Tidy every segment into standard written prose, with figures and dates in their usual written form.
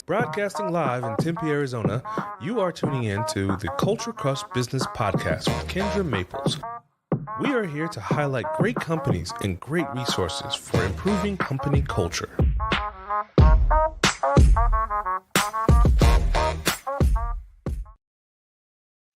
Broadcasting live in Tempe, Arizona, you are tuning in to the Culture Crush Business Podcast with Kindra Maples. We are here to highlight great companies and great resources for improving company culture.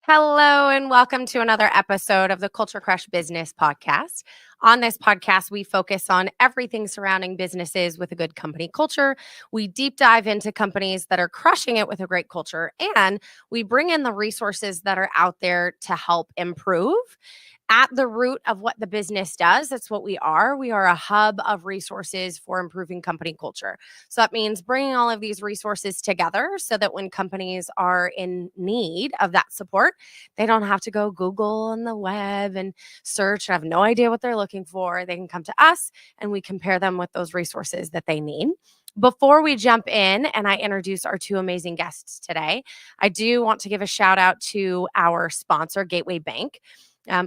Hello, and welcome to another episode of the Culture Crush Business Podcast. On this podcast, we focus on everything surrounding businesses with a good company culture. We deep dive into companies that are crushing it with a great culture, and we bring in the resources that are out there to help improve. At the root of what the business does, that's what we are. We are a hub of resources for improving company culture. So that means bringing all of these resources together so that when companies are in need of that support, they don't have to go Google on the web and search. I have no idea what they're looking for. They can come to us and we compare them with those resources that they need. Before we jump in and I introduce our two amazing guests today, I do want to give a shout out to our sponsor, Gateway Bank.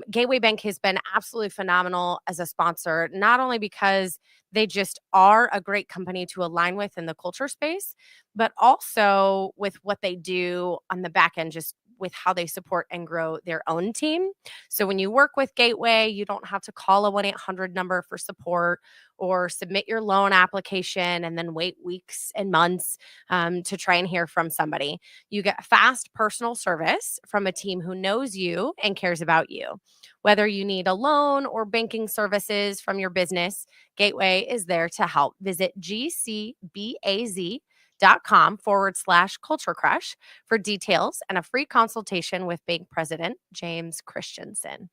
Gateway Bank has been absolutely phenomenal as a sponsor, not only because they just are a great company to align with in the culture space, but also with what they do on the back end, just with how they support and grow their own team. So when you work with Gateway, you don't have to call a 1-800 number for support or submit your loan application and then wait weeks and months to try and hear from somebody. You get fast personal service from a team who knows you and cares about you. Whether you need a loan or banking services from your business, Gateway is there to help. Visit gcbaz.com/culture crush for details and a free consultation with Bank President James Christensen.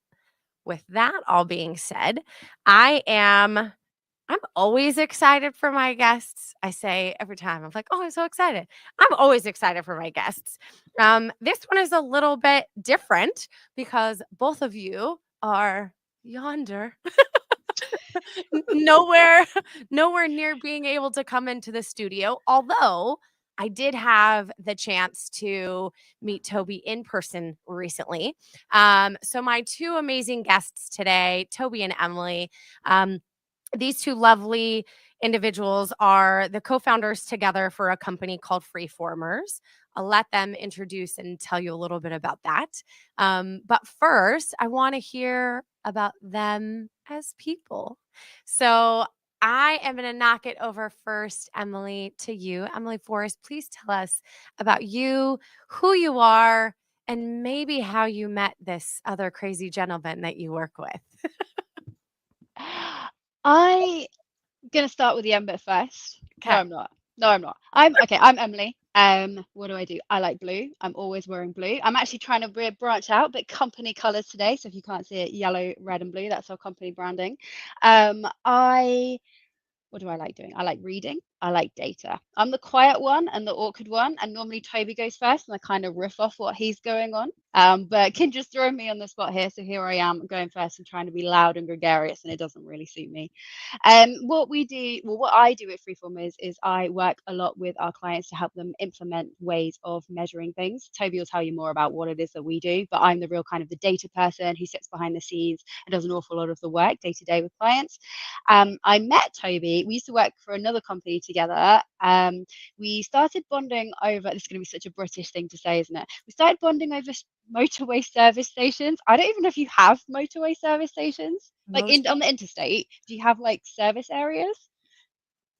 With that all being said, I'm always excited for my guests. I say every time, I'm like, oh, I'm so excited. I'm always excited for my guests. This one is a little bit different because both of you are yonder. nowhere near being able to come into the studio, although I did have the chance to meet Toby in person recently. So my two amazing guests today, Toby and Emillie, these two lovely individuals are the co-founders together for a company called Freeformers. I'll let them introduce and tell you a little bit about that. But first, I want to hear about them as people. So I am going to knock it over first, Emillie, to you. Emillie Forrest, please tell us about you, who you are, and maybe how you met this other crazy gentleman that you work with. I'm gonna start with the end bit first. Okay. No, I'm not. I'm Emillie. What do? I like blue. I'm always wearing blue. I'm actually trying to branch out, but company colors today. So if you can't see it, yellow, red, and blue. That's our company branding. What do I like doing? I like reading. I like data. I'm the quiet one and the awkward one. And normally Toby goes first and I kind of riff off what he's going on. But Kindra's throwing me on the spot here. So here I am going first and trying to be loud and gregarious, and it doesn't really suit me. What I do at Freeformers is I work a lot with our clients to help them implement ways of measuring things. Toby will tell you more about what it is that we do, but I'm the real kind of the data person who sits behind the scenes and does an awful lot of the work day to day with clients. I met Toby. We used to work for another company together. We started bonding over, this is going to be such a British thing to say, isn't it? We started bonding over motorway service stations. I don't even know if you have motorway service stations. Like on the interstate, do you have like service areas?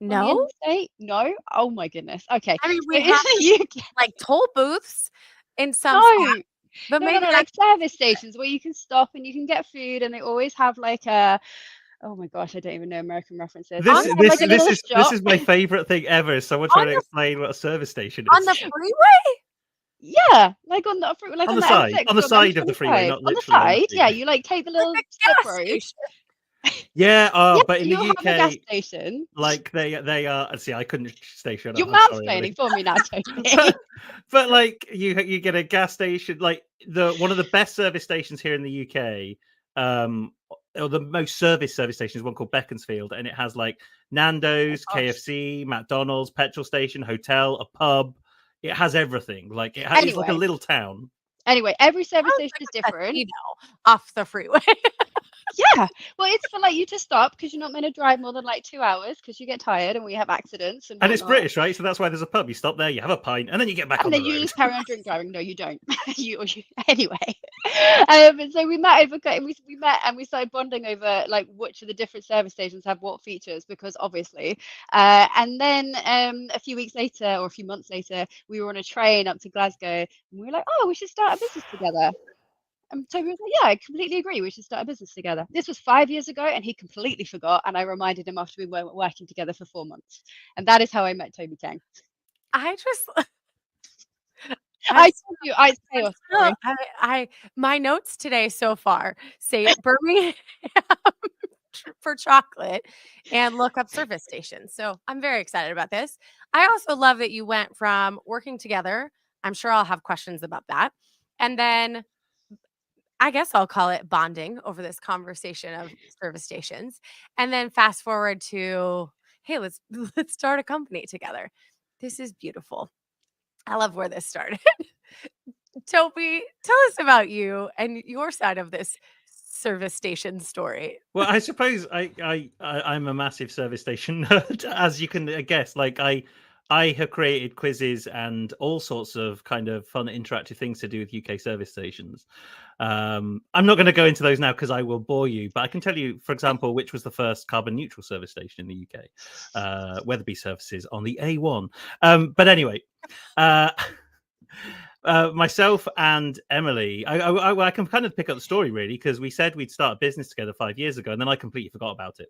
No. On the interstate? No? Oh my goodness. Okay. I mean, we have like toll booths in some spots, but maybe like service stations where you can stop and you can get food, and they always have like a, oh my gosh, I don't even know American references. This is my favorite thing ever. Someone trying to explain what a service station is. On the freeway? Yeah, like on the side, on the side of the freeway, not literally on the side. Yeah, you like take the little skip road. Yeah, but in the UK, gas station. Like they are. See, I couldn't station. You're mansplaining for me now, Toby. but like you get a gas station, like one of the best service stations here in the UK. Or the most service station is one called Beaconsfield, and it has like Nando's, KFC, McDonald's, petrol station, hotel, a pub. It has everything. Like it's like a little town. Anyway, every service station is different. Off the freeway. Yeah, well, it's for like you to stop because you're not meant to drive more than like 2 hours because you get tired and we have accidents and And it's whatnot. British, right? So that's why there's a pub. You stop there, you have a pint, and then you get back on And the then you road. just carry on drink driving. No, you don't. Anyway. So we met over. We met and we started bonding over like which of the different service stations have what features because obviously. And then a few weeks later or a few months later, we were on a train up to Glasgow and we were like, oh, we should start a business together. And Toby was like, yeah, I completely agree. We should start a business together. This was 5 years ago and he completely forgot. And I reminded him after we were working together for 4 months. And that is how I met Toby Khen. I just I told you, I chaos story. my notes today so far say Birmingham for chocolate and look up service stations. So I'm very excited about this. I also love that you went from working together. I'm sure I'll have questions about that. And then I guess I'll call it bonding over this conversation of service stations. And then fast forward to, hey, let's let's start a company together. This is beautiful. I love where this started. Toby, tell us about you and your side of this service station story. Well, I suppose I'm a massive service station nerd, as you can guess. Like I have created quizzes and all sorts of kind of fun interactive things to do with UK service stations. I'm not going to go into those now because I will bore you, but I can tell you, for example, which was the first carbon neutral service station in the UK. Weatherby Services on the A1. But anyway, myself and Emily, I can kind of pick up the story really because we said we'd start a business together 5 years ago, and then I completely forgot about it.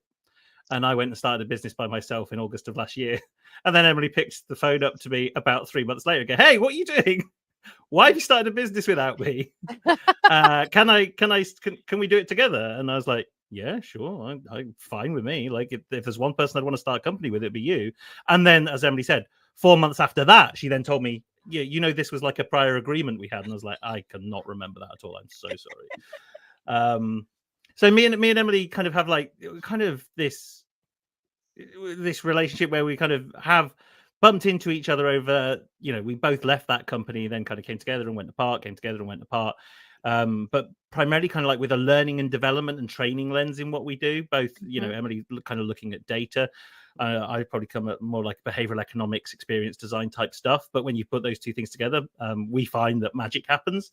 And I went and started a business by myself in August of last year. And then Emily picked the phone up to me about 3 months later and go, hey, what are you doing? Why have you started a business without me? Can we do it together? And I was like, yeah, sure. I'm fine with me. Like if there's one person I'd want to start a company with, it'd be you. And then, as Emily said, 4 months after that, she then told me, yeah, this was like a prior agreement we had. And I was like, I cannot remember that at all. I'm so sorry. So me and Emily kind of have like kind of this relationship where we kind of have bumped into each other over, we both left that company, then kind of came together and went apart, came together and went apart. But primarily kind of like with a learning and development and training lens in what we do, both, Emily kind of looking at data. I probably come at more like behavioral economics, experience design type stuff. But when you put those two things together, we find that magic happens.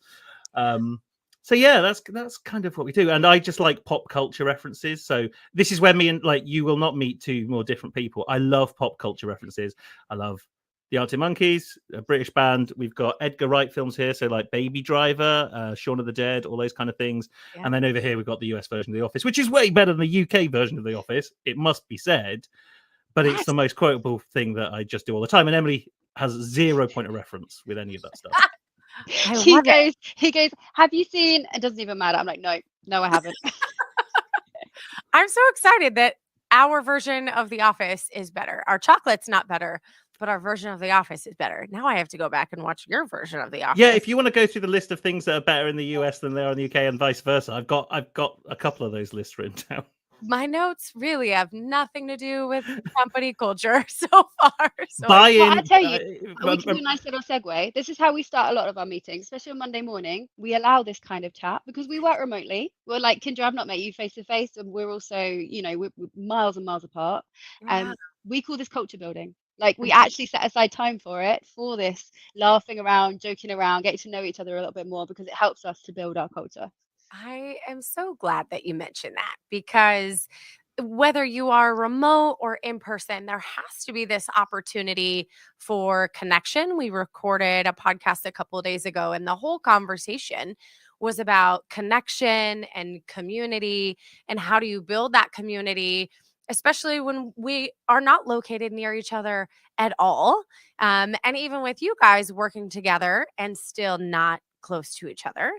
So yeah, that's kind of what we do. And I just like pop culture references. So this is where me and you will not meet two more different people. I love pop culture references. I love the Arctic Monkeys, a British band. We've got Edgar Wright films here. So like Baby Driver, Shaun of the Dead, all those kind of things. Yeah. And then over here, we've got the US version of The Office, which is way better than the UK version of The Office. It must be said. But it's the most quotable thing that I just do all the time. And Emily has 0 point of reference with any of that stuff. He goes, have you seen? It doesn't even matter. I'm like, no, I haven't. I'm so excited that our version of The Office is better. Our chocolate's not better, but our version of The Office is better. Now I have to go back and watch your version of The Office. Yeah, if you want to go through the list of things that are better in the US than they are in the UK and vice versa, I've got a couple of those lists written down. My notes really have nothing to do with company culture so far. So I tell you, we can do a nice little segue. This is how we start a lot of our meetings, especially on Monday morning. We allow this kind of chat because we work remotely. We're like, Kindra, I've not met you face to face, and we're also, we're miles and miles apart. And we call this culture building. Like we actually set aside time for this, laughing around, joking around, getting to know each other a little bit more because it helps us to build our culture. I am so glad that you mentioned that because whether you are remote or in person, there has to be this opportunity for connection. We recorded a podcast a couple of days ago, and the whole conversation was about connection and community and how do you build that community, especially when we are not located near each other at all. And even with you guys working together and still not close to each other.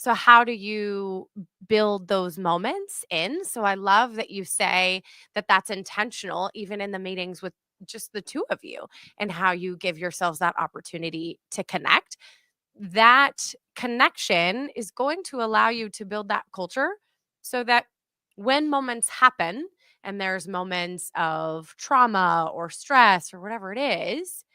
So how do you build those moments in? So I love that you say that that's intentional, even in the meetings with just the two of you, and how you give yourselves that opportunity to connect. That connection is going to allow you to build that culture so that when moments happen and there's moments of trauma or stress or whatever it is,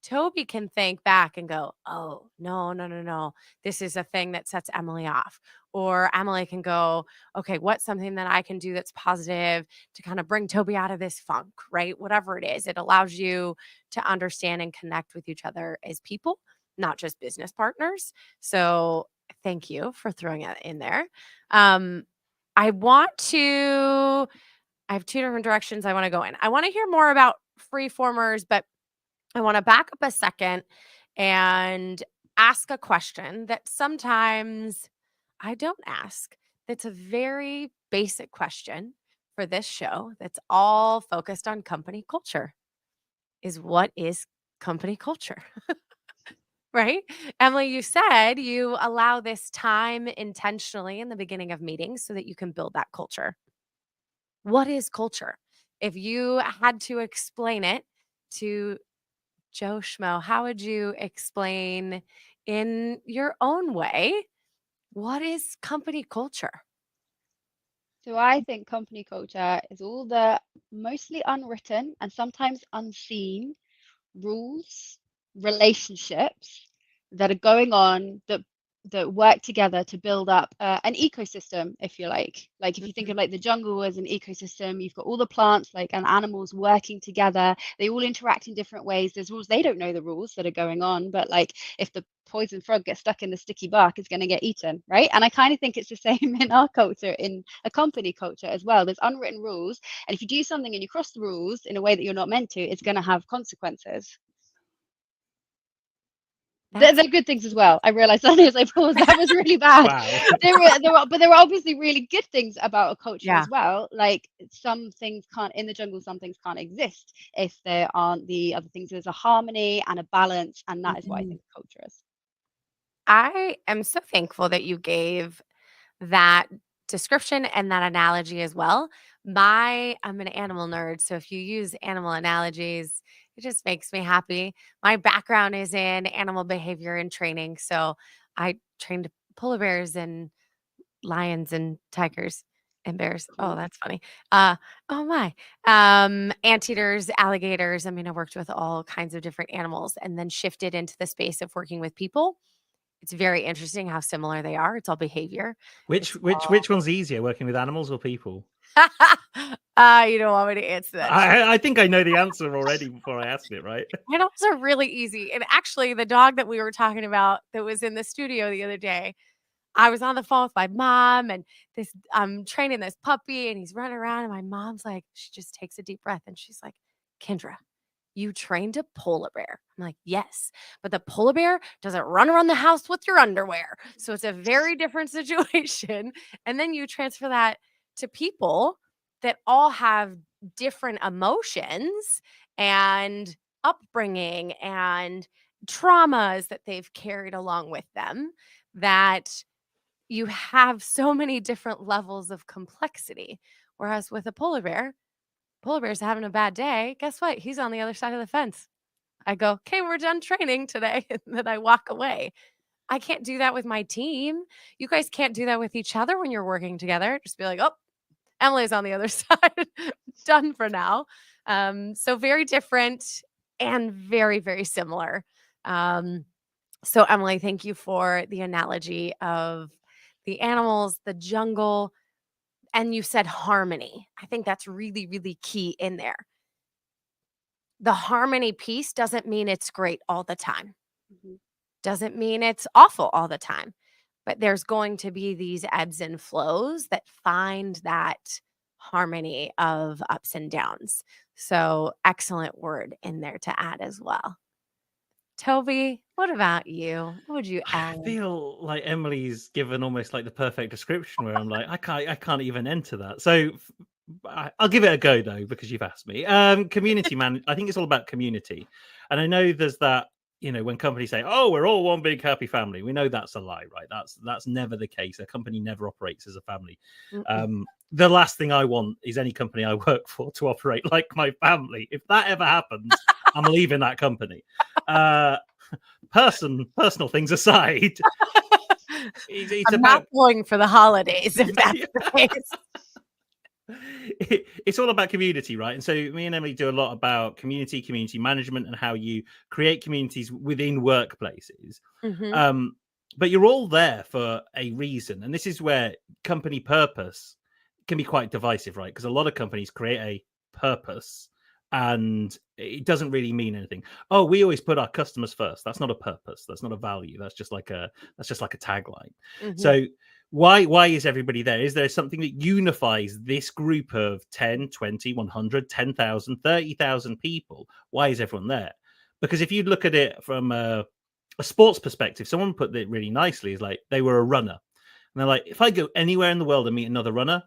Toby can think back and go, oh, no. This is a thing that sets Emillie off. Or Emillie can go, okay, what's something that I can do that's positive to kind of bring Toby out of this funk, right? Whatever it is, it allows you to understand and connect with each other as people, not just business partners. So thank you for throwing it in there. I have two different directions I want to go in. I want to hear more about Freeformers, but I want to back up a second and ask a question that sometimes I don't ask. That's a very basic question for this show that's all focused on company culture. Is what is company culture? Right? Emillie, you said you allow this time intentionally in the beginning of meetings so that you can build that culture. What is culture? If you had to explain it to Joe Schmo, how would you explain in your own way what is company culture? So I think company culture is all the mostly unwritten and sometimes unseen rules, relationships that are going on that work together to build up an ecosystem, if you like. Like if you think of like the jungle as an ecosystem, you've got all the plants like and animals working together. They all interact in different ways. There's rules. They don't know the rules that are going on, but like if the poison frog gets stuck in the sticky bark, it's going to get eaten, right? And I kind of think it's the same in our culture, in a company culture as well. There's unwritten rules, and if you do something and you cross the rules in a way that you're not meant to, it's going to have consequences. They're good things as well. I realized that as I paused, that was really bad. Wow. There were obviously really good things about a culture Yeah. as well. Like some things can't in the jungle, some things can't exist if there aren't the other things. There's a harmony and a balance, and that is what I think culture is. I am so thankful that you gave that description and that analogy as well. I'm an animal nerd, so if you use animal analogies, it just makes me happy. My background is in animal behavior and training, so I trained polar bears and lions and tigers and bears. Cool. Oh, that's funny. Oh my. Anteaters, alligators. I mean, I worked with all kinds of different animals and then shifted into the space of working with people. It's very interesting how similar they are. It's all behavior. Which one's easier, working with animals or people? You don't want me to answer that. I think I know the answer already before I asked it, right? Animals are really easy. And actually, the dog that we were talking about that was in the studio the other day, I was on the phone with my mom and I'm training this puppy and he's running around and my mom's like, she just takes a deep breath and she's like, Kindra, you trained a polar bear. I'm like, yes, but the polar bear doesn't run around the house with your underwear. So it's a very different situation. And then you transfer that to people that all have different emotions and upbringing and traumas that they've carried along with them, that you have so many different levels of complexity. Whereas with a polar bear's having a bad day. Guess what? He's on the other side of the fence. I go, okay, we're done training today. And then I walk away. I can't do that with my team. You guys can't do that with each other when you're working together. Just be like, oh, Emily's on the other side. Done for now. So very different and very, very similar. So Emillie, thank you for the analogy of the animals, the jungle, and you said harmony. I think that's really, really key in there. The harmony piece doesn't mean it's great all the time. Doesn't mean it's awful all the time. But there's going to be these ebbs and flows that find that harmony of ups and downs. So excellent word in there to add as well. Toby, what about you? What would you add? I feel like Emily's given almost like the perfect description where I'm like, I can't even enter that. So I'll give it a go though, because you've asked me. Community man, I think it's all about community. And I know there's that, when companies say, oh, we're all one big happy family, we know that's a lie, right? That's never the case. A company never operates as a family. The last thing I want is any company I work for to operate like my family. If that ever happens, I'm leaving that company. Personal things aside, I'm not going for the holidays if that's the case. It's all about community, right? And so me and Emily do a lot about community management, and how you create communities within workplaces. Mhm. But you're all there for a reason, and this is where company purpose can be quite divisive, right? Because a lot of companies create a purpose and it doesn't really mean anything. Oh, we always put our customers first. That's not a purpose. That's not a value. That's just like a tagline. Mhm. So why is everybody there? Is there something that unifies this group of 10, 20, 100, 10,000, 30,000 people? Why is everyone there? Because if you look at it from a sports perspective, someone put it really nicely, is like they were a runner. And they're like, if I go anywhere in the world and meet another runner,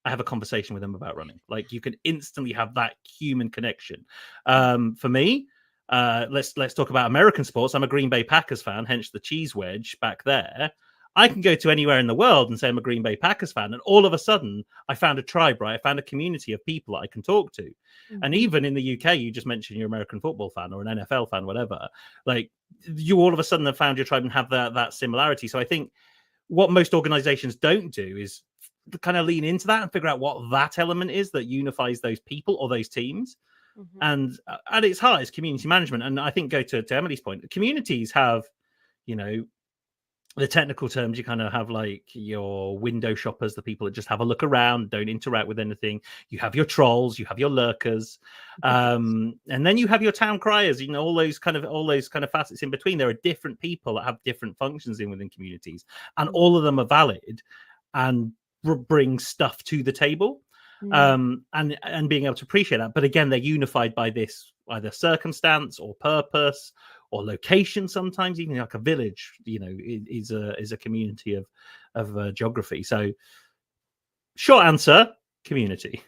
I have a conversation with them about running. Like, you can instantly have that human connection. For me, let's talk about American sports. I'm a Green Bay Packers fan, hence the cheese wedge back there. I can go to anywhere in the world and say I'm a Green Bay Packers fan, and all of a sudden I found a tribe, right? I found a community of people that I can talk to. And Mhm. even in the UK, you just mentioned you're an American football fan or an NFL fan, whatever. Like, you all of a sudden have found your tribe and have that similarity. So I think what most organizations don't do is kind of lean into that and figure out what that element is that unifies those people or those teams. Mhm. And at its heart is community management. And I think, go to Emily's point, communities have, you know, the technical terms, you kind of have like your window shoppers, the people that just have a look around, don't interact with anything. You have your trolls, you have your lurkers, and then you have your town criers. You know, all those kind of facets in between. There are different people that have different functions within communities, and all of them are valid and bring stuff to the table. Mhm. And being able to appreciate that. But again, they're unified by this either circumstance or purpose or location. Sometimes even like a village, you know, is a community of geography. So, short answer: community.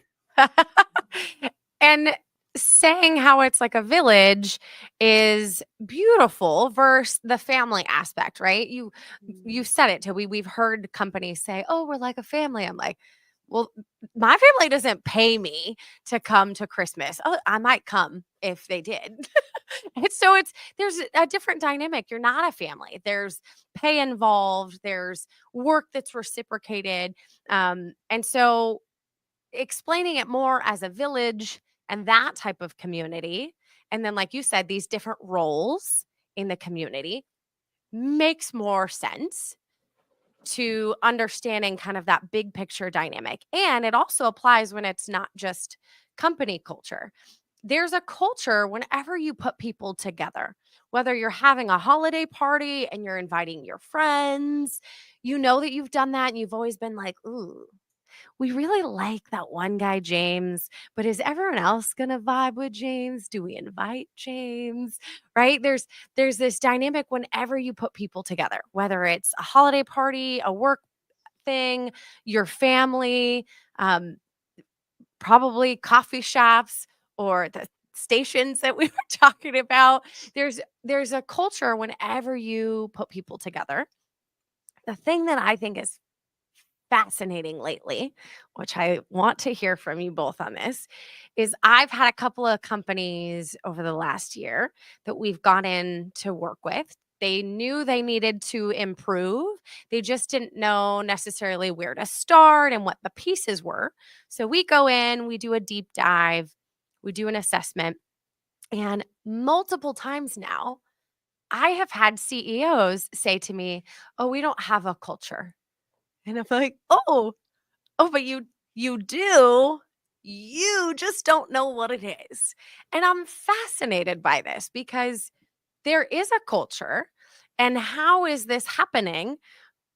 And saying how it's like a village is beautiful versus the family aspect, right? You said it, Toby. We've heard companies say, "Oh, we're like a family." I'm like, well, my family doesn't pay me to come to Christmas. Oh, I might come if they did. And so there's a different dynamic. You're not a family. There's pay involved. There's work that's reciprocated. And so explaining it more as a village and that type of community, and then like you said, these different roles in the community makes more sense to understanding kind of that big picture dynamic. And it also applies when it's not just company culture. There's a culture whenever you put people together, whether you're having a holiday party and you're inviting your friends, you know that you've done that and you've always been like, ooh, we really like that one guy, James, but is everyone else going to vibe with James? Do we invite James? Right? There's this dynamic whenever you put people together, whether it's a holiday party, a work thing, your family, um, probably coffee shops or the stations that we were talking about. There's a culture whenever you put people together. The thing that I think is fascinating lately, which I want to hear from you both on this, is I've had a couple of companies over the last year that we've gone in to work with. They knew they needed to improve. They just didn't know necessarily where to start and what the pieces were. So we go in, we do a deep dive, we do an assessment, and multiple times now, I have had CEOs say to me, "Oh, we don't have a culture." And I'm like, "Oh, but you do. You just don't know what it is." And I'm fascinated by this because there is a culture. And how is this happening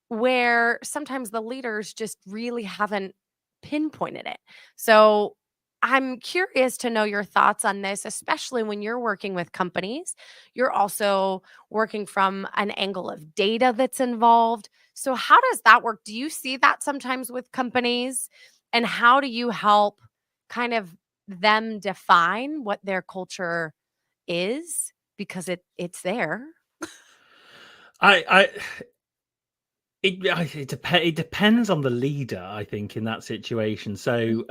where sometimes the leaders just really haven't pinpointed it? So I'm curious to know your thoughts on this, especially when you're working with companies. You're also working from an angle of data that's involved. So, how does that work? Do you see that sometimes with companies? And how do you help kind of them define what their culture is? Because it's there. I it depends on the leader, I think, in that situation. So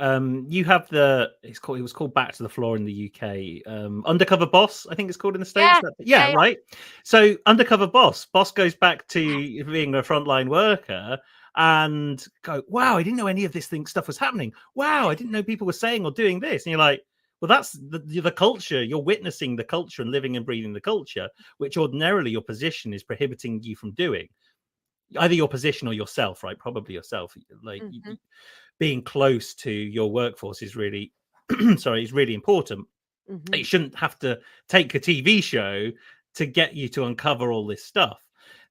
you have it was called Back to the Floor in the UK. Undercover Boss, I think it's called in the States. Yeah. Yeah, Yeah. right. So Undercover Boss goes back to being a frontline worker, and go, wow, I didn't know any of this stuff was happening. Wow, I didn't know people were saying or doing this. And you're like, well, that's the culture. You're witnessing the culture and living and breathing the culture, which ordinarily your position is prohibiting you from doing. Either your position or yourself, right? Probably yourself. Like being close to your workforce is really, is really important. It shouldn't have to take a TV show to get you to uncover all this stuff.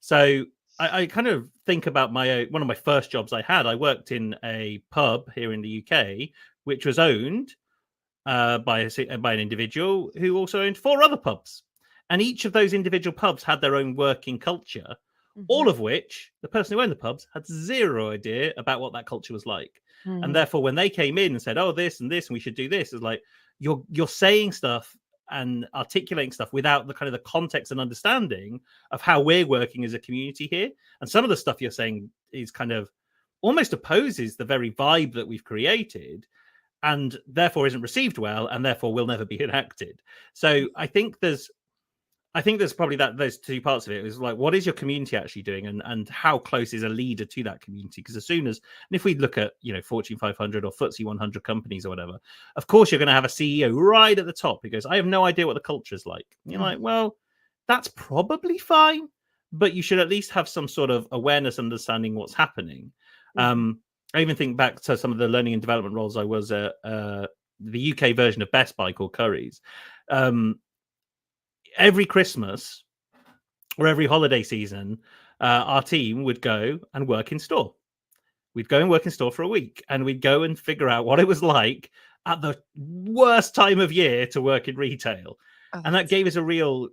So I kind of think about one of my first jobs I had. I worked in a pub here in the UK, which was owned by an individual who also owned 4 other pubs. And each of those individual pubs had their own working culture, all of which the person who owned the pubs had zero idea about what that culture was like. And therefore, when they came in and said, oh, this and this, and we should do this, it's like, you're saying stuff and articulating stuff without the kind of the context and understanding of how we're working as a community here. And some of the stuff you're saying is kind of almost opposes the very vibe that we've created, and therefore isn't received well, and therefore will never be enacted. So I think there's probably those 2 parts of it. Is like, what is your community actually doing, and how close is a leader to that community? Because and if we look at Fortune 500 or FTSE 100 companies or whatever, of course you're going to have a CEO right at the top who goes, I have no idea what the culture is like. And you're like, well, that's probably fine, but you should at least have some sort of awareness, understanding what's happening. I even think back to some of the learning and development roles I was at the UK version of Best Buy called Currys. Every Christmas or every holiday season, our team would go and work in store. We'd go and work in store for a week, and we'd go and figure out what it was like at the worst time of year to work in retail. And that gave us a real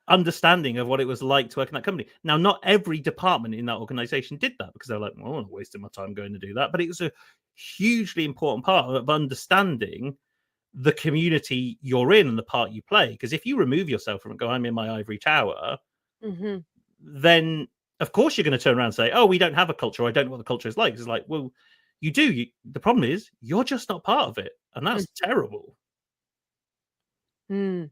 understanding of what it was like to work in that company. Now, not every department in that organization did that, because they're like, well, I'm not wasting my time going to do that. But it was a hugely important part of understanding the community you're in and the part you play. Because if you remove yourself from it, go, I'm in my ivory tower, then of course you're going to turn around and say, oh, we don't have a culture, or I don't know what the culture is like. It's like, well, you do. The problem is you're just not part of it, and that's terrible. And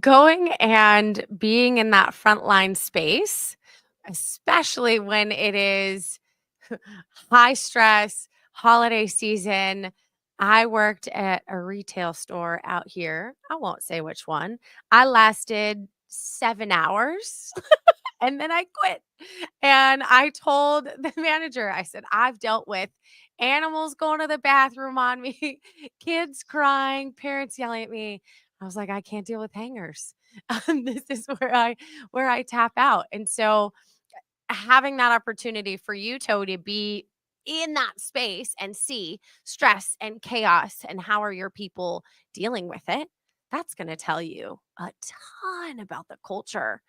going and being in that frontline space, especially when it is high stress, holiday season. I worked at a retail store out here. I won't say which one. I lasted 7 hours and then I quit. And I told the manager, I said, I've dealt with animals going to the bathroom on me, kids crying, parents yelling at me. I was like, I can't deal with hangers. This is where I tap out. And so having that opportunity for you, Toby, to be in that space and see stress and chaos and how are your people dealing with it, that's going to tell you a ton about the culture.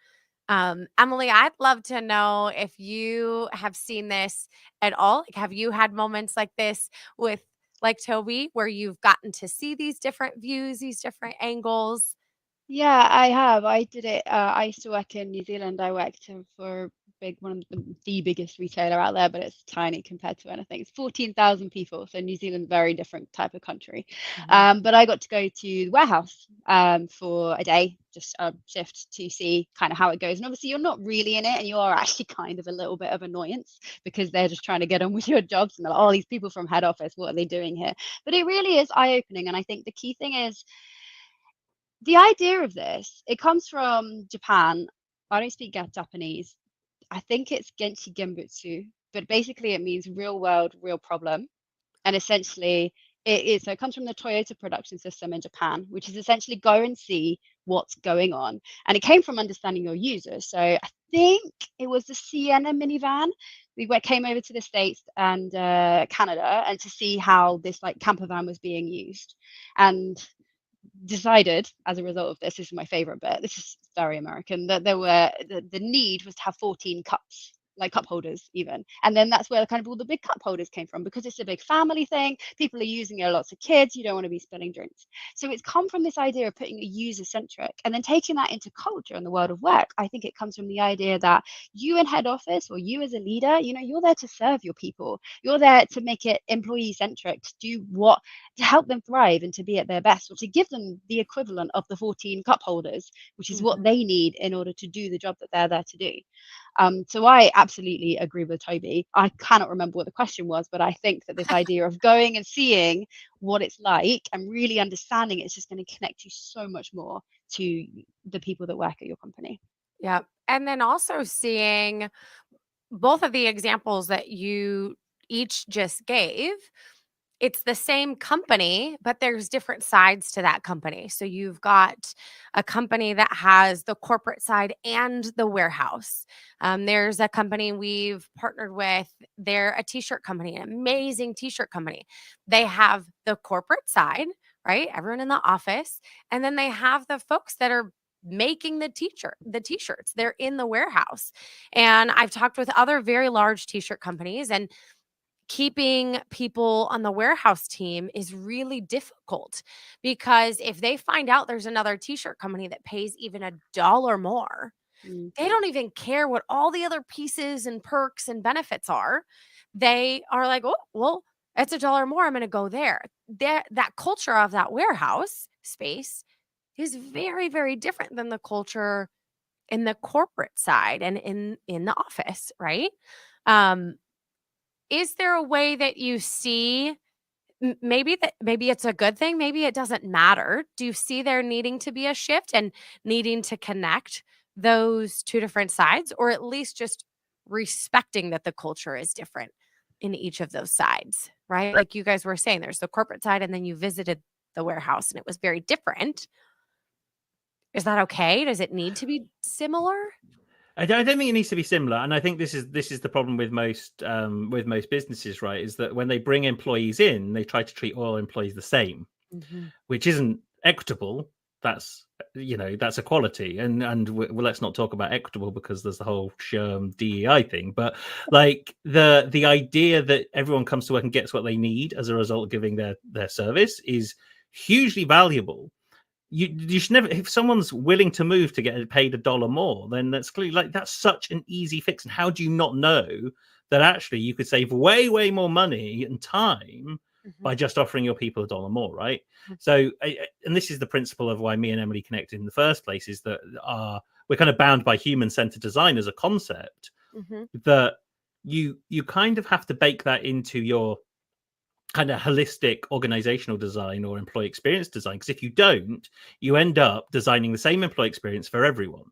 Emillie, I'd love to know if you have seen this at all. Like, have you had moments like this with like Toby, where you've gotten to see these different views, these different angles? Yeah, I have. I did it. I used to work in New Zealand. I worked for one of the biggest retailer out there, but it's tiny compared to anything. It's 14,000 people, so New Zealand, very different type of country. But I got to go to the warehouse for a day, just a shift, to see kind of how it goes. And obviously, you're not really in it, and you are actually kind of a little bit of annoyance, because they're just trying to get on with your jobs, and they're like, oh, these people from head office, what are they doing here? But it really is eye-opening, and I think the key thing is, the idea of this, it comes from Japan. I don't speak Japanese. I think it's Genchi Genbutsu, but basically it means real world, real problem. And essentially so it comes from the Toyota production system in Japan, which is essentially go and see what's going on. And it came from understanding your users. So I think it was the Sienna minivan. We came over to the States and Canada, and to see how this like camper van was being used. And decided as a result of this is my favorite bit, this is very American, that there were the need was to have 14 cups, like cup holders even. And then that's where kind of all the big cup holders came from, because it's a big family thing. People are using it, lots of kids, you don't want to be spilling drinks. So it's come from this idea of putting a user centric, and then taking that into culture in the world of work. I think it comes from the idea that you in head office, or you as a leader, you're there to serve your people. You're there to make it employee centric, to help them thrive and to be at their best, or to give them the equivalent of the 14 cup holders, which is what they need in order to do the job that they're there to do. So I absolutely agree with Toby. I cannot remember what the question was, but I think that this idea of going and seeing what it's like and really understanding it's just going to connect you so much more to the people that work at your company. Yeah. And then also seeing both of the examples that you each just gave, it's the same company, but there's different sides to that company. So you've got a company that has the corporate side and the warehouse. There's a company we've partnered with. They're a t-shirt company, an amazing t-shirt company. They have the corporate side, right? Everyone in the office. And then they have the folks that are making the t-shirts. They're in the warehouse. And I've talked with other very large t-shirt companies, and keeping people on the warehouse team is really difficult, because if they find out there's another t-shirt company that pays even $1 more, they don't even care what all the other pieces and perks and benefits are. They are like, oh, well, it's $1 more, I'm going to go there. That culture of that warehouse space is very, very different than the culture in the corporate side and in the office, right? Is there a way that you see maybe it's a good thing, maybe it doesn't matter? Do you see there needing to be a shift and needing to connect those two different sides, or at least just respecting that the culture is different in each of those sides, right? Like you guys were saying, there's the corporate side, and then you visited the warehouse and it was very different. Is that okay? Does it need to be similar? I don't think it needs to be similar, and I think this is the problem with most businesses, right? Is that when they bring employees in, they try to treat all employees the same, which isn't equitable. That's that's equality, and let's not talk about equitable because there's the whole SHRM DEI thing. But like the idea that everyone comes to work and gets what they need as a result of giving their service is hugely valuable. You should never, if someone's willing to move to get paid $1 more, then that's clearly like that's such an easy fix. And how do you not know that actually you could save way more money and time by just offering your people $1 more, right? So, and this is the principle of why me and Emily connected in the first place, is that we're kind of bound by human-centered design as a concept, that you kind of have to bake that into your kind of holistic organizational design or employee experience design, because if you don't, you end up designing the same employee experience for everyone.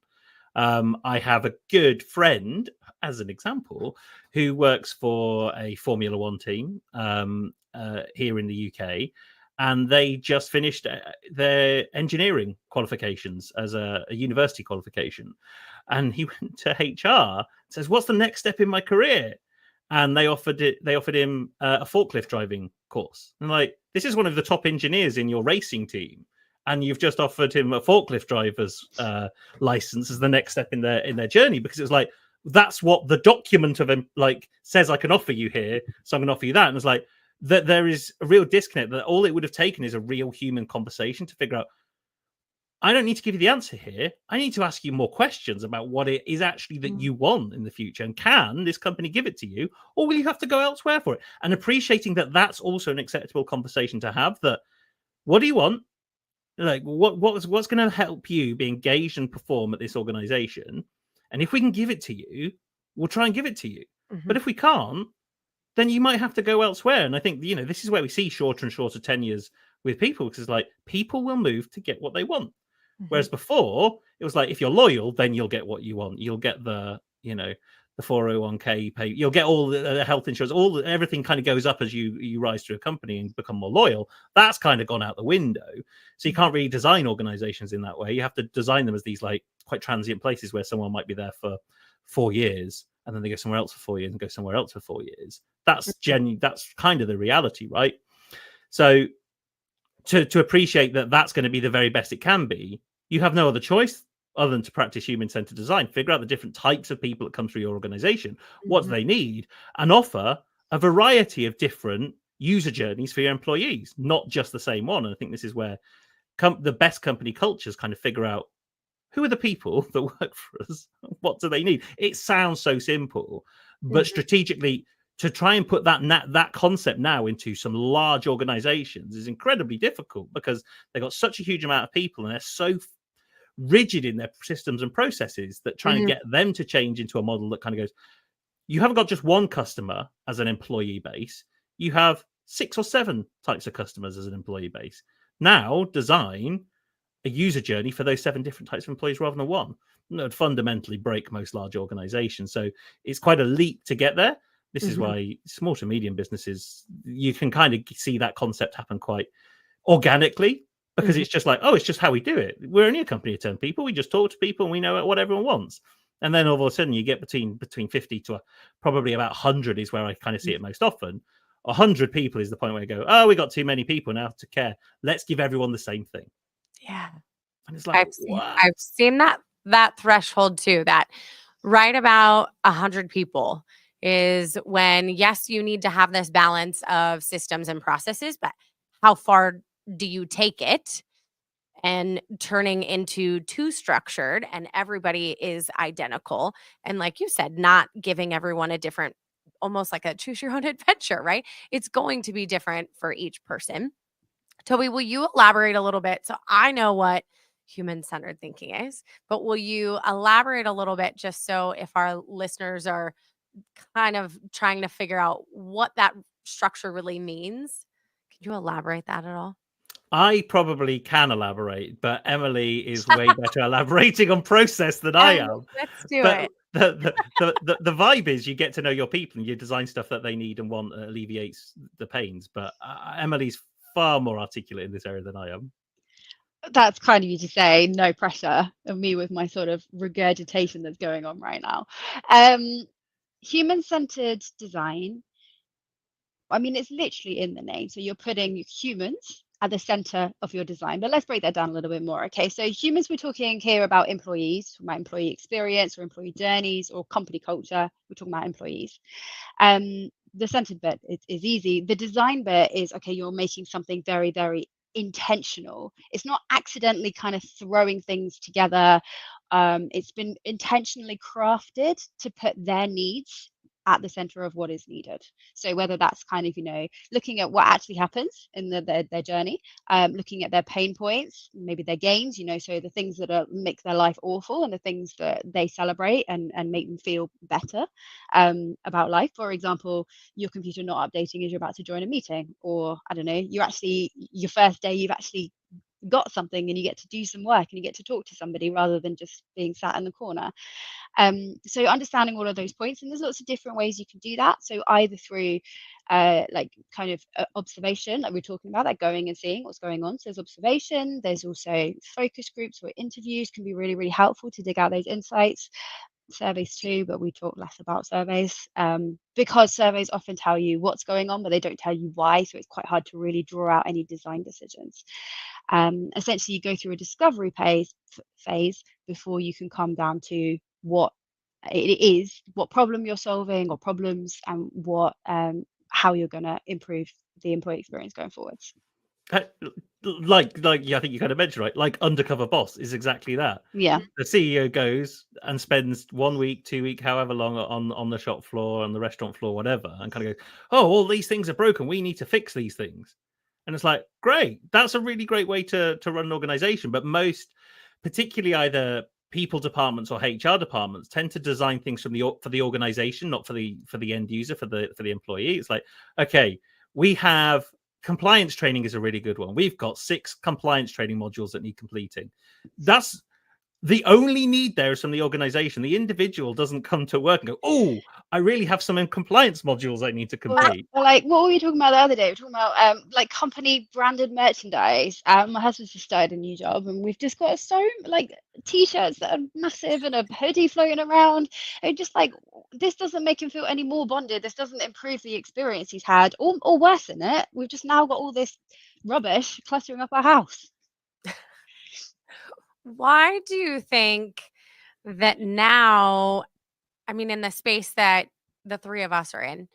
I have a good friend, as an example, who works for a Formula One team here in the UK, and they just finished their engineering qualifications as a university qualification. And he went to HR, says, "What's the next step in my career?" And they offered him a forklift driving course. And like, this is one of the top engineers in your racing team, and you've just offered him a forklift driver's license as the next step in their journey, because it was like, that's what the document of him like says I can offer you here, so I'm going to offer you that. And it's like that there is a real disconnect, that all it would have taken is a real human conversation to figure out, I don't need to give you the answer here. I need to ask you more questions about what it is actually that you want in the future. And can this company give it to you, or will you have to go elsewhere for it? And appreciating that that's also an acceptable conversation to have, that what do you want? Like, what's going to help you be engaged and perform at this organization? And if we can give it to you, we'll try and give it to you. But if we can't, then you might have to go elsewhere. And I think, this is where we see shorter and shorter tenures with people, because it's like people will move to get what they want. Whereas before, it was like, if you're loyal, then you'll get what you want. You'll get the 401k pay. You'll get all the health insurance. Everything kind of goes up as you rise through a company and become more loyal. That's kind of gone out the window. So you can't really design organizations in that way. You have to design them as these like quite transient places where someone might be there for 4 years, and then they go somewhere else for 4 years and go somewhere else for 4 years. That's kind of the reality, right? So to appreciate that that's going to be the very best it can be, you have no other choice other than to practice human-centered design, figure out the different types of people that come through your organization, what do they need, and offer a variety of different user journeys for your employees, not just the same one. And I think this is where the best company cultures kind of figure out, who are the people that work for us? What do they need? It sounds so simple, but strategically, to try and put that concept now into some large organizations is incredibly difficult, because they've got such a huge amount of people and they're so rigid in their systems and processes that try and get them to change into a model that kind of goes, you haven't got just one customer as an employee base. You have 6 or 7 types of customers as an employee base. Now design a user journey for those 7 different types of employees rather than one. That would fundamentally break most large organizations. So it's quite a leap to get there. This is why small to medium businesses, you can kind of see that concept happen quite organically, because it's just like, oh, it's just how we do it. We're only a company of 10 people. We just talk to people and we know what everyone wants. And then all of a sudden you get between 50 to probably about 100 is where I kind of see it most often. 100 people is the point where I go, oh, we got too many people now to care. Let's give everyone the same thing. Yeah. And it's like, I've seen that threshold too, that right about 100 people is when, yes, you need to have this balance of systems and processes, but how far do you take it and turning into too structured and everybody is identical? And like you said, not giving everyone a different, almost like a choose your own adventure, right? It's going to be different for each person. Toby, will you elaborate a little bit? So I know what human-centered thinking is, but will you elaborate a little bit just so if our listeners are kind of trying to figure out what that structure really means? Can you elaborate that at all? I probably can elaborate, but Emily is way better elaborating on process than I am. Let's do But it. the vibe is you get to know your people and you design stuff that they need and want, alleviates the pains. But Emily's far more articulate in this area than I am. That's kind of you to say, no pressure on me with my sort of regurgitation that's going on right now. Human-centered design, I mean, it's literally in the name. So you're putting humans at the center of your design. But let's break that down a little bit more. Okay, so humans, we're talking here about employees, about employee experience or employee journeys or company culture. We're talking about employees. The centered bit is easy. The design bit is, okay, you're making something very, very intentional. It's not accidentally kind of throwing things together. It's been intentionally crafted to put their needs at the center of what is needed. So whether that's kind of, looking at what actually happens in their journey, looking at their pain points, maybe their gains, so the things that make their life awful and the things that they celebrate and make them feel better about life. For example, your computer not updating as you're about to join a meeting, or I don't know, your first day, you've actually got something and you get to do some work and you get to talk to somebody rather than just being sat in the corner. So understanding all of those points, and there's lots of different ways you can do that. So either through observation, like we're talking about, like going and seeing what's going on. So there's observation, there's also focus groups or interviews can be really, really helpful to dig out those insights. Surveys too, but we talk less about surveys because surveys often tell you what's going on, but they don't tell you why. So it's quite hard to really draw out any design decisions. Essentially, you go through a discovery phase before you can come down to what it is, what problem you're solving or problems, and what how you're going to improve the employee experience going forwards. Like yeah, I think you kind of mentioned, right? Like Undercover Boss is exactly that. Yeah. The CEO goes and spends 1 week, 2 weeks, however long on the shop floor, on the restaurant floor, whatever, and kind of goes, oh, all these things are broken. We need to fix these things. And it's like, great. That's a really great way to run an organization. But most, particularly either people departments or HR departments, tend to design things for the organization, not for the end user, for the employee. It's like, okay, we have compliance training is a really good one. We've got 6 compliance training modules that need completing. That's the only need there is from the organization. The individual doesn't come to work and go, oh, I really have some compliance modules I need to complete. Well, like, what were we talking about the other day? We were talking about like company branded merchandise. My husband's just started a new job and we've just got t-shirts that are massive and a hoodie floating around. And just like, this doesn't make him feel any more bonded. This doesn't improve the experience he's had, or worsen it. We've just now got all this rubbish cluttering up our house. Why do you think that now, I mean, in the space that the 3 of us are in,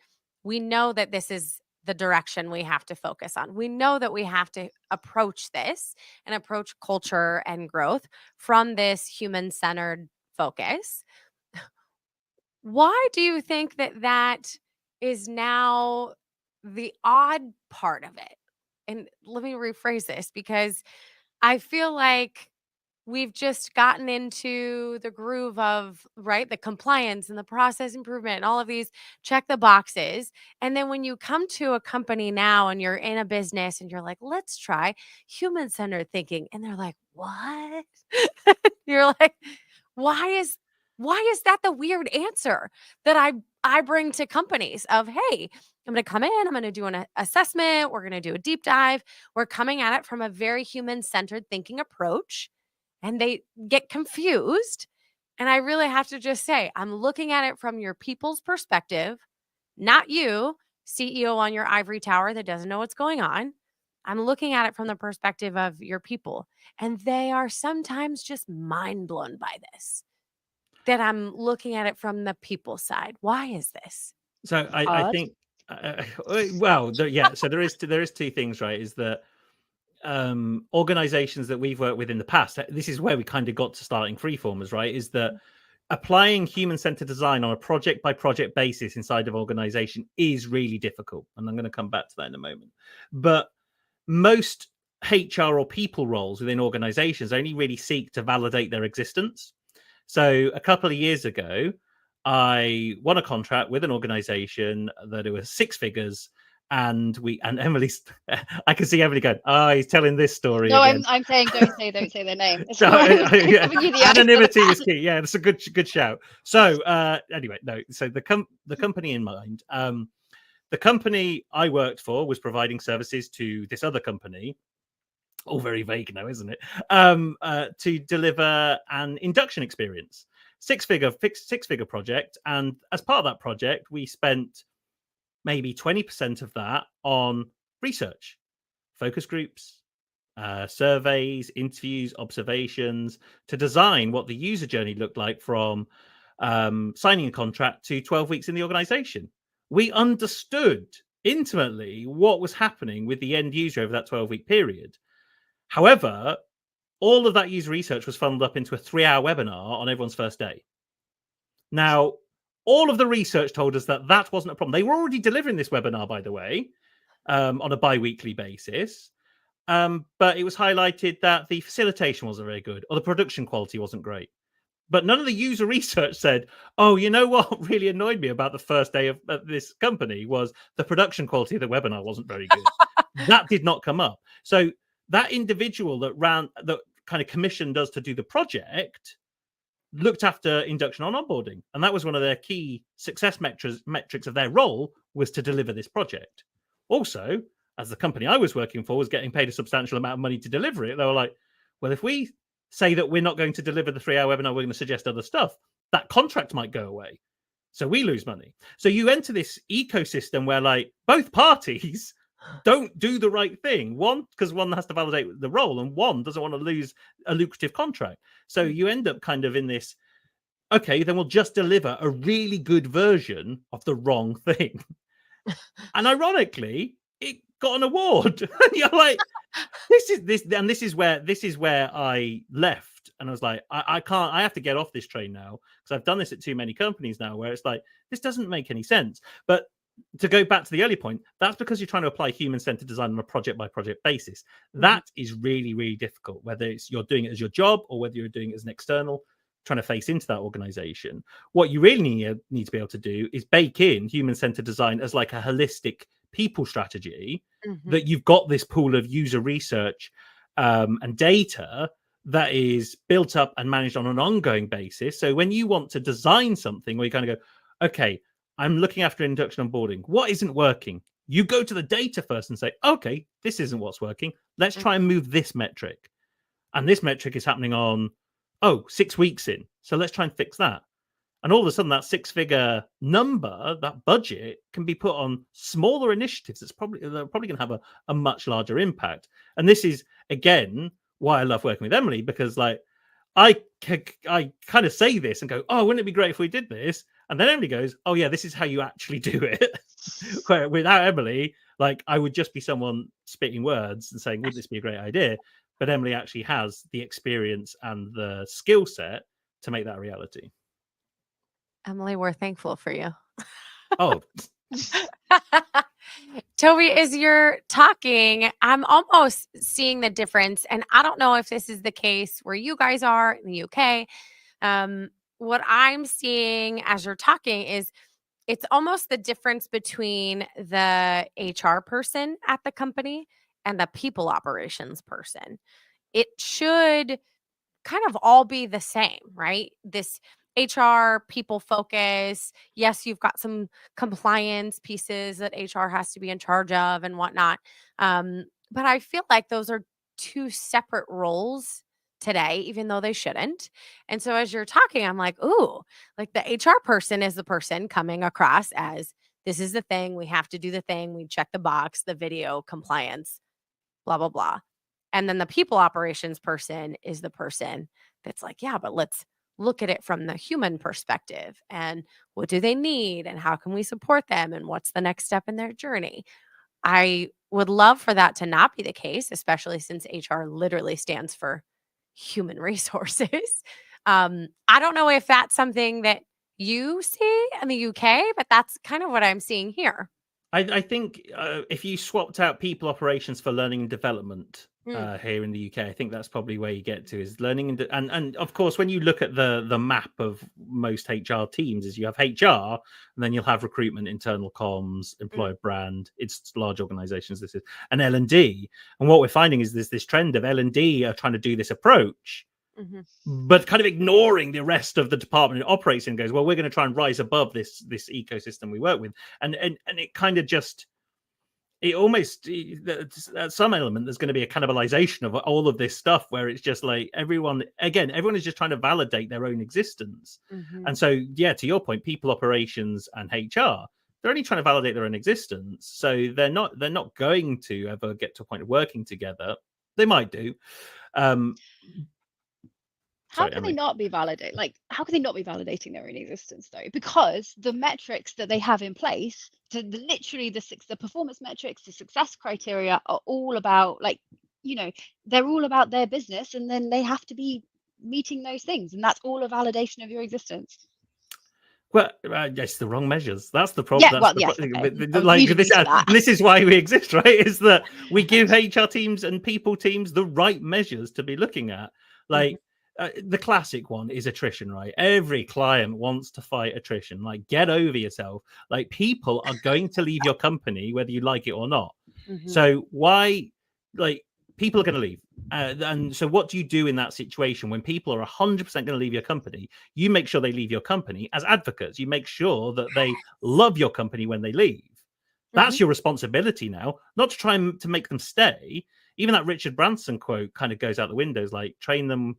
we know that this is the direction we have to focus on. We know that we have to approach this and approach culture and growth from this human-centered focus. Why do you think that is now the odd part of it? And let me rephrase this, because I feel like we've just gotten into the groove of, right, the compliance and the process improvement and all of these check the boxes. And then when you come to a company now and you're in a business and you're like, let's try human-centered thinking. And they're like, what? You're like, why is that the weird answer that I bring to companies of, hey, I'm going to come in, I'm going to do an assessment, we're going to do a deep dive. We're coming at it from a very human-centered thinking approach, and they get confused. And I really have to just say, I'm looking at it from your people's perspective, not you, CEO on your ivory tower that doesn't know what's going on. I'm looking at it from the perspective of your people, and they are sometimes just mind blown by this, that I'm looking at it from the people side. Why is this? So I Hard. think, well, yeah. So there is two things, right? Is that organizations that we've worked with in the past, this is where we kind of got to starting Freeformers, right? Is that applying human-centered design on a project by project basis inside of organization is really difficult, and I'm going to come back to that in a moment. But most HR or people roles within organizations only really seek to validate their existence. So a couple of years ago, I won a contract with an organization that it was 6 figures, and Emily's, I can see Emily going, oh, he's telling this story No, again. I'm saying don't say their name. It's So, fine. yeah, Giving you the eyes anonymity for the is key. Yeah, that's a good shout. So anyway, no. So the company in mind, the company I worked for was providing services to this other company. All very vague now, isn't it? To deliver an induction experience, six-figure project, and as part of that project, we spent maybe 20% of that on research, focus groups, surveys, interviews, observations, to design what the user journey looked like from signing a contract to 12 weeks in the organization. We understood intimately what was happening with the end user over that 12-week period. However, all of that user research was funneled up into a 3-hour webinar on everyone's first day. Now, all of the research told us that that wasn't a problem. They were already delivering this webinar, by the way, on a bi-weekly basis. But it was highlighted that the facilitation wasn't very good or the production quality wasn't great. But none of the user research said, oh, you know what really annoyed me about the first day of this company was the production quality of the webinar wasn't very good. That did not come up. So that individual that kind of commissioned us to do the project looked after induction on onboarding. And that was one of their key success metrics of their role, was to deliver this project. Also, as the company I was working for was getting paid a substantial amount of money to deliver it, they were like, well, if we say that we're not going to deliver the 3-hour webinar, we're going to suggest other stuff, that contract might go away. So we lose money. So you enter this ecosystem where like both parties don't do the right thing. One, because one has to validate the role, and one doesn't want to lose a lucrative contract. So you end up kind of in this, okay, then we'll just deliver a really good version of the wrong thing. And ironically, it got an award. And you're like, this is where I left. And I was like, I have to get off this train now, because I've done this at too many companies now where it's like, this doesn't make any sense. But to go back to the early point, that's because you're trying to apply human-centered design on a project-by-project basis. That is really, really difficult, whether it's you're doing it as your job or whether you're doing it as an external, trying to face into that organization. What you really need to be able to do is bake in human-centered design as like a holistic people strategy, that you've got this pool of user research and data that is built up and managed on an ongoing basis. So when you want to design something where you kind of go, okay, I'm looking after induction onboarding, what isn't working? You go to the data first and say, okay, this isn't what's working. Let's try and move this metric. And this metric is happening on, 6 weeks in. So let's try and fix that. And all of a sudden, that 6-figure number, that budget, can be put on smaller initiatives. They're probably going to have a much larger impact. And this is, again, why I love working with Emily, because like I kind of say this and go, oh, wouldn't it be great if we did this? And then Emily goes, oh, yeah, this is how you actually do it. Where without Emily, like I would just be someone spitting words and saying, wouldn't this be a great idea? But Emily actually has the experience and the skill set to make that a reality. Emily, we're thankful for you. Oh, Toby, as you're talking, I'm almost seeing the difference. And I don't know if this is the case where you guys are in the UK. What I'm seeing as you're talking is it's almost the difference between the HR person at the company and the people operations person. It should kind of all be the same, right? This HR people focus. Yes, you've got some compliance pieces that HR has to be in charge of and whatnot. But I feel like those are two separate roles today, even though they shouldn't. And so as you're talking, I'm like, ooh, like the HR person is the person coming across as this is the thing. We have to do the thing. We check the box, the video compliance, blah, blah, blah. And then the people operations person is the person that's like, yeah, but let's look at it from the human perspective and what do they need and how can we support them and what's the next step in their journey. I would love for that to not be the case, especially since HR literally stands for human resources. I don't know if that's something that you see in the UK, but that's kind of what I'm seeing here. I think if you swapped out people operations for learning and development here in the UK, I think that's probably where you get to is learning and of course when you look at the map of most HR teams is you have HR and then you'll have recruitment, internal comms, employer brand. It's large organizations. This is an L&D, and what we're finding is there's this trend of L&D are trying to do this approach. But kind of ignoring the rest of the department it operates in, goes, well, we're going to try and rise above this ecosystem we work with, and it kind of just it almost at some element there's going to be a cannibalization of all of this stuff where it's just like everyone is just trying to validate their own existence, and so yeah, to your point, people operations and HR, they're only trying to validate their own existence, so they're not going to ever get to a point of working together. They might do. How can they not be validated? Like, how can they not be validating their own existence though? Because the metrics that they have in place, literally the performance metrics, the success criteria are all about, like, you know, they're all about their business, and then they have to be meeting those things, and that's all a validation of your existence. Well, it's the wrong measures. That's the problem. Yeah, Like this is why we exist, right? Is that we give HR teams and people teams the right measures to be looking at, like. The classic one is attrition, right? Every client wants to fight attrition. Like, get over yourself. Like, people are going to leave your company whether you like it or not. So why, like, people are going to leave. And so what do you do in that situation when people are 100% going to leave your company? You make sure they leave your company as advocates. You make sure that they love your company when they leave. That's your responsibility now, not to try to make them stay. Even that Richard Branson quote kind of goes out the windows, like, train them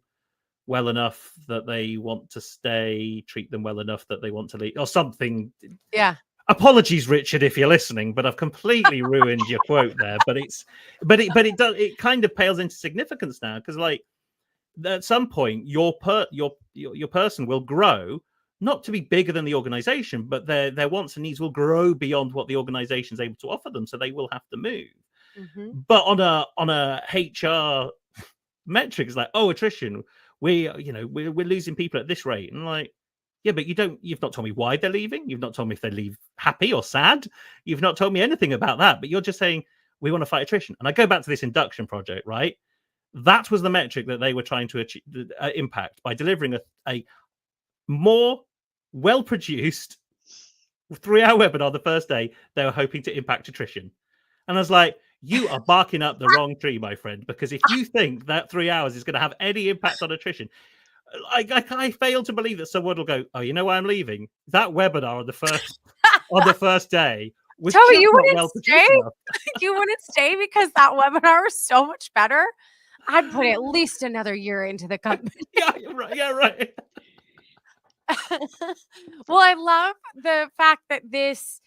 well enough that they want to stay, treat them well enough that they want to leave, or something. Yeah. Apologies, Richard, if you're listening, but I've completely ruined your quote there. But it kind of pales into significance now, because like at some point your person will grow, not to be bigger than the organization, but their wants and needs will grow beyond what the organization is able to offer them, so they will have to move. But on a HR metric, it's like, oh, attrition. We're losing people at this rate, and like, yeah, but you've not told me why they're leaving. You've not told me if they leave happy or sad. You've not told me anything about that. But you're just saying we want to fight attrition. And I go back to this induction project, right? That was the metric that they were trying to achieve, impact by delivering a more well-produced 3-hour webinar the first day. They were hoping to impact attrition, and I was like, you are barking up the wrong tree, my friend, because if you think that 3 hours is going to have any impact on attrition, I fail to believe that someone will go, oh, you know why I'm leaving? That webinar on the first day was Toby, just you not wouldn't well stay? produced. You wouldn't stay because that webinar was so much better? I'd put at least another year into the company. Yeah, right. Well, I love the fact that this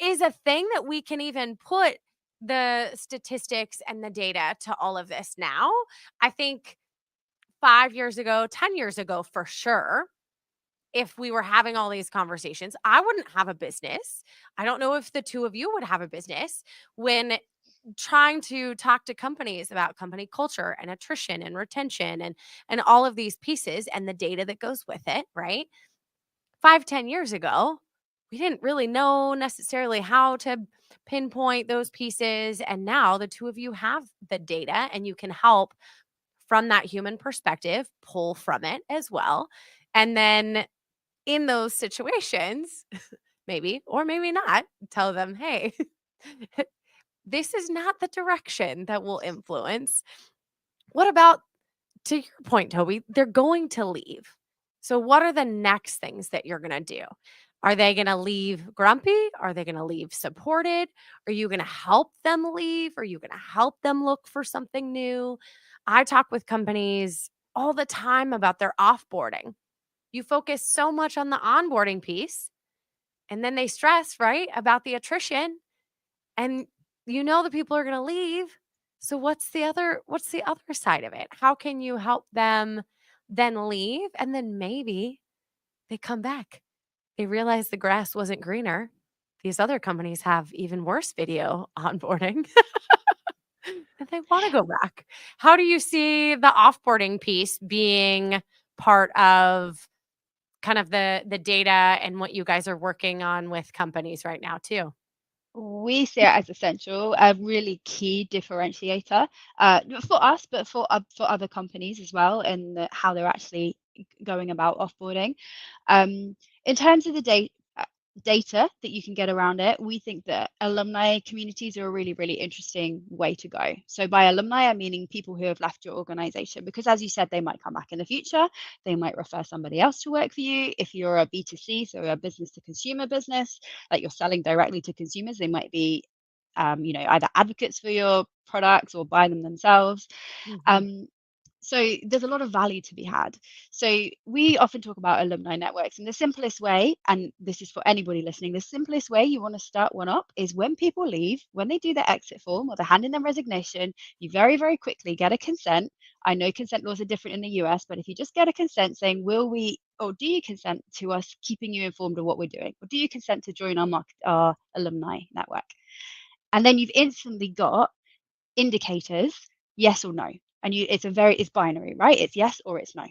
is a thing that we can even put the statistics and the data to all of this now. I think 5 years ago, 10 years ago, for sure, if we were having all these conversations, I wouldn't have a business. I don't know if the two of you would have a business when trying to talk to companies about company culture and attrition and retention and all of these pieces and the data that goes with it, right? 5-10 years ago, we didn't really know necessarily how to pinpoint those pieces. And now the two of you have the data and you can help from that human perspective, pull from it as well. And then in those situations, maybe or maybe not, tell them, hey, this is not the direction that will influence. What about, to your point, Toby, they're going to leave. So, what are the next things that you're going to do? Are they going to leave grumpy? Are they going to leave supported? Are you going to help them leave? Are you going to help them look for something new? I talk with companies all the time about their offboarding. You focus so much on the onboarding piece, and then they stress, right, about the attrition, and the people are going to leave. So what's the other side of it? How can you help them then leave, and then maybe they come back? They realize the grass wasn't greener. These other companies have even worse video onboarding. And they want to go back. How do you see the offboarding piece being part of kind of the data and what you guys are working on with companies right now too? We see it as essential, a really key differentiator for us, but for other companies as well, and how they're actually going about offboarding. In terms of the data that you can get around it, we think that alumni communities are a really, really interesting way to go. So by alumni, I'm meaning people who have left your organization, because as you said, they might come back in the future. They might refer somebody else to work for you. If you're a B2C, so a business to consumer business, like you're selling directly to consumers, they might be either advocates for your products or buy them themselves. So there's a lot of value to be had. So we often talk about alumni networks, and the simplest way, and this is for anybody listening, the simplest way you want to start one up is when people leave, when they do their exit form or they hand in their resignation, you very, very quickly get a consent. I know consent laws are different in the US, but if you just get a consent saying, do you consent to us keeping you informed of what we're doing? Or do you consent to join our alumni network? And then you've instantly got indicators, yes or no. And it's binary, right? It's yes or it's no.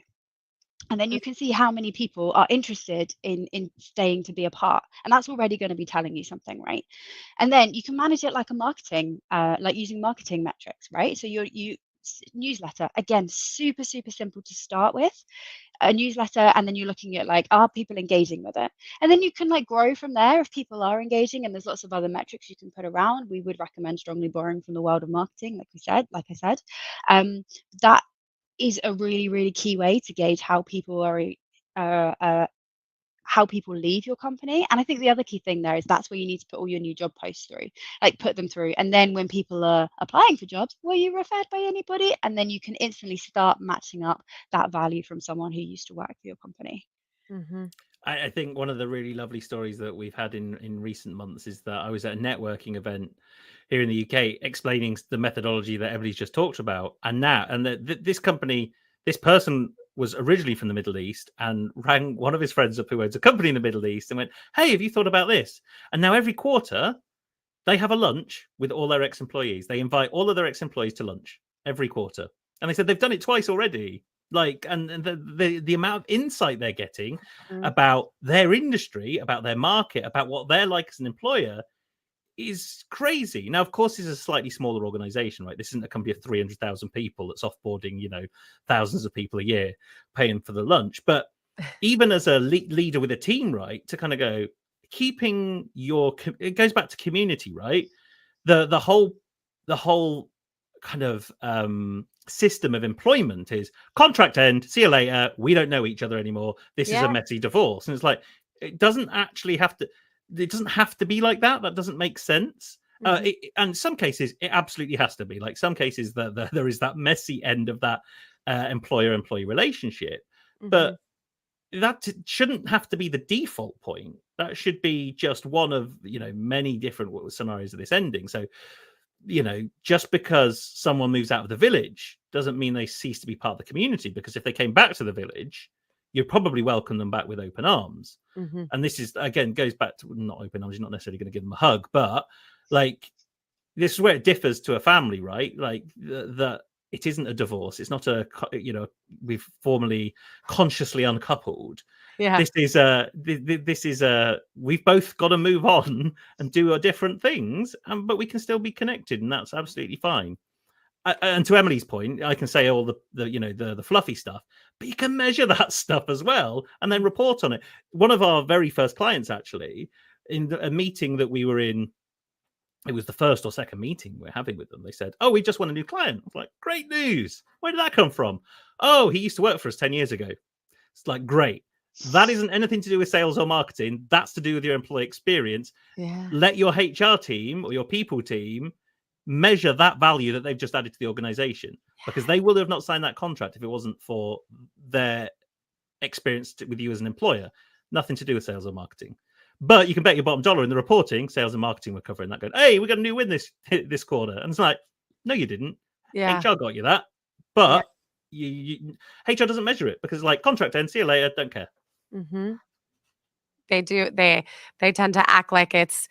And then you can see how many people are interested in staying to be a part. And that's already going to be telling you something, right? And then you can manage it like like using marketing metrics, right? So you newsletter, again, super, super simple to start with. A newsletter, and then you're looking at are people engaging with it, and then you can grow from there if people are engaging, and there's lots of other metrics you can put around. We would recommend strongly borrowing from the world of marketing, like I said. That is a really, really key way to gauge how people how people leave your company. And I think the other key thing there is that's where you need to put all your new job posts through, put them through. And then when people are applying for jobs, were you referred by anybody? And then you can instantly start matching up that value from someone who used to work for your company. I think one of the really lovely stories that we've had in recent months is that I was at a networking event here in the UK explaining the methodology that Emily's just talked about. And this person was originally from the Middle East and rang one of his friends up who owns a company in the Middle East and went, hey, have you thought about this? And now every quarter they have a lunch with all their ex-employees. They invite all of their ex-employees to lunch every quarter. And they said they've done it twice already. And the amount of insight they're getting about their industry, about their market, about what they're like as an employer is crazy. Now, of course, this is a slightly smaller organization, right? This isn't a company of 300,000 people that's offboarding, thousands of people a year paying for the lunch. But even as a leader with a team, right, to kind of go, it goes back to community, right? The whole kind of system of employment is contract end, see you later, we don't know each other anymore, this is a messy divorce. And it's it doesn't have to be like that. That doesn't make sense. And in some cases it absolutely has to be. Some cases there is that messy end of that employer-employee relationship, but that shouldn't have to be the default point. That should be just one of many different scenarios of this ending. So just because someone moves out of the village doesn't mean they cease to be part of the community, because if they came back to the village, you'd probably welcome them back with open arms. And this is, again, goes back to not open arms. You're not necessarily going to give them a hug, but this is where it differs to a family, right? That it isn't a divorce. It's not we've formally consciously uncoupled. Yeah. This is we've both got to move on and do our different things, but we can still be connected, and that's absolutely fine. And to Emily's point, I can say all the fluffy stuff, but you can measure that stuff as well and then report on it. One of our very first clients, actually, in a meeting that we were in, it was the first or second meeting we're having with them. They said, "Oh, we just won a new client." I was like, "Great news! Where did that come from?" "Oh, he used to work for us 10 years ago." It's like, great. That isn't anything to do with sales or marketing. That's to do with your employee experience. Yeah. Let your HR team or your people team measure that value that they've just added to the organization, because they would have not signed that contract if it wasn't for their experience with you as an employer. Nothing to do with sales or marketing. But you can bet your bottom dollar in the reporting, sales and marketing were covering that, going, "Hey, we got a new win this quarter." And it's like, no, you didn't. Yeah. HR got you that. But HR doesn't measure it, because like, contract ends, see you later, don't care. Mm-hmm. They do. They tend to act like it's